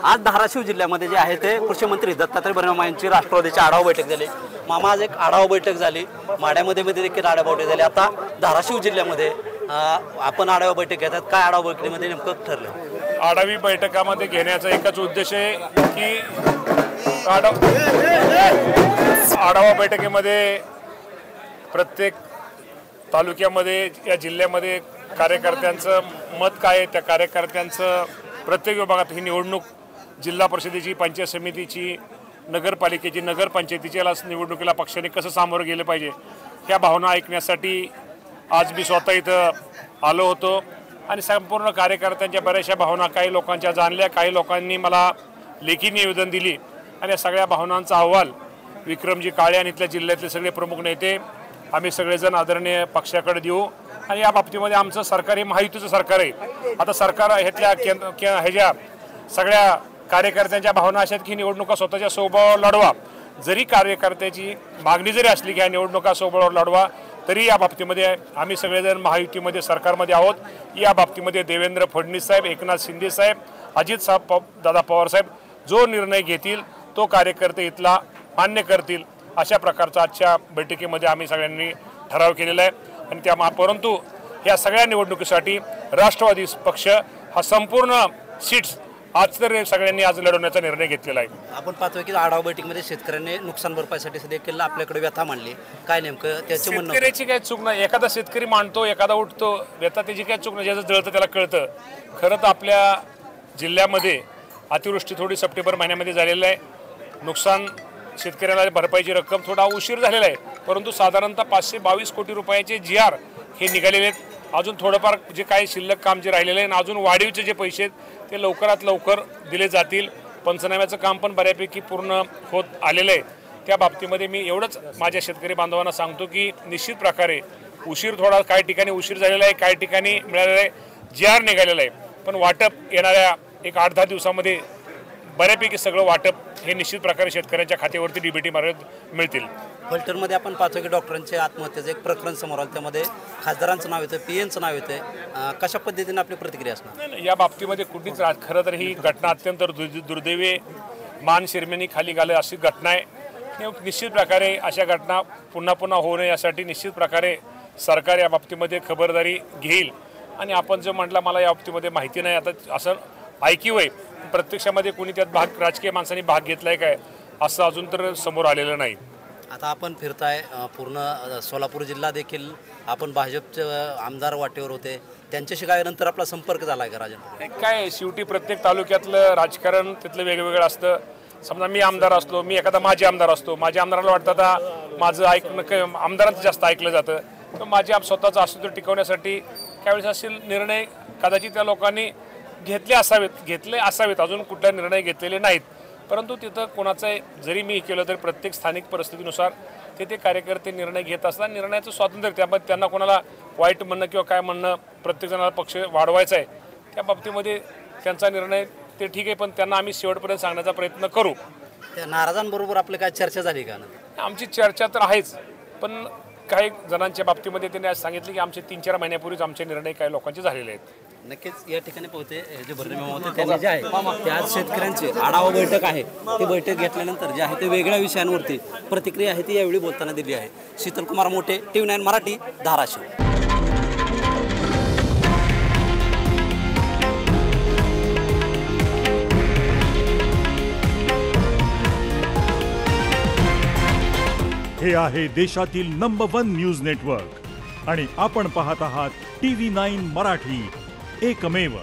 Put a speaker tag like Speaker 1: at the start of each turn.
Speaker 1: आज धाराशिव जिल्ह्यामध्ये जे आहे ते कृषी मंत्री दत्तात्रय भरणे मामा यांची राष्ट्रवादीची आढावा बैठक झाली। मामा आज एक आढावा बैठक झाली, माड्यामध्ये देखील आढावा बैठक झाली। आता धाराशिव जिल्ह्यामध्ये आपण आढावा बैठक घेतात, काय आढावा बैठकीमध्ये नेमकं ठरलं?
Speaker 2: आढावी बैठकामध्ये घेण्याचा एकच उद्देश आहे की आढावा बैठकीमध्ये प्रत्येक तालुक्यामध्ये या जिल्ह्यामध्ये कार्यकर्त्यांचं मत काय आहे, त्या कार्यकर्त्यांचं प्रत्येक विभागात ही निवडणूक जिल्हा परिषदेची, पंचायत समितीची, नगरपालिकेची, नगरपंचायतीची याला निवडणुकीला पक्षाने कसं सामोरं गेलं पाहिजे ह्या भावना ऐकण्यासाठी आज मी स्वतः इथं आलो होतो आणि संपूर्ण कार्यकर्त्यांच्या बऱ्याचशा भावना काही लोकांच्या जाणल्या, काही लोकांनी मला लेखी निवेदन दिली आणि या सगळ्या भावनांचा अहवाल विक्रमजी काळे आणि इथल्या जिल्ह्यातले सगळे प्रमुख नेते आम्ही सगळेजण आदरणीय पक्षाकडे देऊ आणि या बाबतीमध्ये आमचं सरकार हे महायुतीचं सरकार आहे। आता सरकार ह्यातल्या ह्याच्या सगळ्या कार्यकर्त्यांच्या भावना अशा आहेत की निवडणुका स्वतःच्या स्वभावावर लढवा, जरी कार्यकर्त्याची मागणी जरी असली की ह्या निवडणुका स्वभावावर लढवा, तरी या बाबतीमध्ये आम्ही सगळेजण महायुतीमध्ये सरकारमध्ये आहोत। या बाबतीमध्ये देवेंद्र फडणवीस साहेब, एकनाथ शिंदे साहेब, अजित साहेब, दादा पवार साहेब जो निर्णय घेतील तो कार्यकर्ते इथला मान्य करतील अशा प्रकारचा आजच्या बैठकीमध्ये आम्ही सगळ्यांनी ठराव केलेला आहे आणि त्या परंतु या सगळ्या निवडणुकीसाठी राष्ट्रवादी पक्ष हा संपूर्ण सीट्स आज तर सगळ्यांनी आज लढवण्याचा निर्णय घेतलेला आहे।
Speaker 1: आपण पाहतोय की आढावा बैठकीमध्ये शेतकऱ्यांनी नुकसान भरपाईसाठी देखील आपल्याकडे व्यथा मांडली, काय नेमकं त्याचे म्हणणं?
Speaker 2: शेतकऱ्याची काय चूक नाही, एखादा शेतकरी मांडतो, एखादा उठतो, व्यथा त्याची काय चूक नाही, ज्याचं जळतं त्याला कळतं। खरं तर आपल्या जिल्ह्यामध्ये अतिवृष्टी थोडी सप्टेंबर महिन्यामध्ये झालेलं आहे, नुकसान शेतकऱ्याला भरपाईची रक्कम थोडा उशीर झालेला आहे, परंतु साधारणतः 522 कोटी रुपयाचे GR हे निघालेले आहेत। अजून थोडंफार जे काही शिल्लक काम जे राहिलेलं आहे आणि अजून वाढीवचे जे पैसे आहेत ते लवकरात लवकर दिले जातील। पंचनाम्याचं काम पण बऱ्यापैकी पूर्ण होत आलेलं आहे। त्या बाबतीमध्ये मी एवढंच माझ्या शेतकरी बांधवांना सांगतो की निश्चित प्रकारे उशीर थोडा काही ठिकाणी उशीर झालेला आहे, काही ठिकाणी मिळालेला आहे, GR निघालेलं आहे, पण वाटप येणाऱ्या एक 8-10 दिवसामध्ये बऱ्यापैकी सगळं वाटप हे निश्चित प्रकारे शेतकऱ्यांच्या खात्यावरती DBT मार्फत मिळतील।
Speaker 1: फलटणमध्ये आपण पाहतो की डॉक्टरांचे आत्महत्येचं एक प्रकरण समोर आलं, त्यामध्ये खासदारांचं नाव येतं, PNचं नाव येतं, कशा पद्धतीने आपली प्रतिक्रिया असणार?
Speaker 2: या बाबतीमध्ये कुठलीच खरं तर ही घटना अत्यंत दुर्दैवी, मान शिरमेनी खाली घाल अशी घटना आहे। निश्चित प्रकारे अशा घटना पुन्हा पुन्हा होऊ नये यासाठी निश्चित प्रकारे सरकार या बाबतीमध्ये खबरदारी घेईल आणि आपण जो म्हटलं मला या बाबतीमध्ये माहिती नाही, आता असं ऐकीव आहे, प्रत्यक्षामध्ये कोणी त्यात राजकीय माणसांनी भाग घेतलाय काय असं अजून तर समोर आलेलं नाही।
Speaker 1: आता आपण फिरताय पूर्ण सोलापूर जिल्हा देखील, आपण भाजपचे आमदार वाटेवर होते, त्यांच्याशी काय नंतर आपला संपर्क झाला आहे का राजन?
Speaker 2: काय शेवटी प्रत्येक तालुक्यातलं राजकारण तिथलं वेगवेगळं असतं। समजा मी आमदार असलो, मी एखादा माजी आमदार असतो, माझ्या आमदाराला वाटतं आता माझं ऐकणं आमदारांचं जास्त ऐकलं जातं, तर माझे स्वतःचं अस्तित्व टिकवण्यासाठी त्यावेळेस असे निर्णय कदाचित त्या लोकांनी घेतले असावेत, अजून कुठला निर्णय घेतलेले नाहीत, परंतु तिथं कोणाचं जरी मी केलं तरी प्रत्येक स्थानिक परिस्थितीनुसार ते कार्यकर्ते निर्णय घेत असतात। निर्णयाचं स्वातंत्र्य, त्यामध्ये त्यांना कोणाला वाईट म्हणणं किंवा काय म्हणणं, प्रत्येकजणाला पक्ष वाढवायचा आहे त्या बाबतीमध्ये त्यांचा निर्णय ते ठीक आहे, पण त्यांना आम्ही शेवटपर्यंत सांगण्याचा प्रयत्न करू।
Speaker 1: त्या नाराजांबरोबर आपली काय चर्चा झाली का?
Speaker 2: आमची चर्चा तर आहेच, पण काही जणांच्या बाबतीमध्ये त्यांनी आज सांगितलं की आमचे 3-4 महिन्यापूर्वीच आमचे निर्णय काही लोकांचे झालेले आहेत।
Speaker 1: नक्कीच या ठिकाणी पोहते जे भरणे मामा होते त्यांनी जे आहे त्या आज शेतकऱ्यांची आढावा बैठक आहे, ती बैठक घेतल्यानंतर जे आहे ते वेगळ्या विषयांवरती प्रतिक्रिया आहे ती यावेळी बोलताना दिली आहे। शीतलकुमार मोठे, TV9 मराठी, धाराशिव।
Speaker 3: हे आहे देशातील नंबर 1 न्यूज नेटवर्क आणि आपण पाहत आहात TV9 मराठी, एकमेव।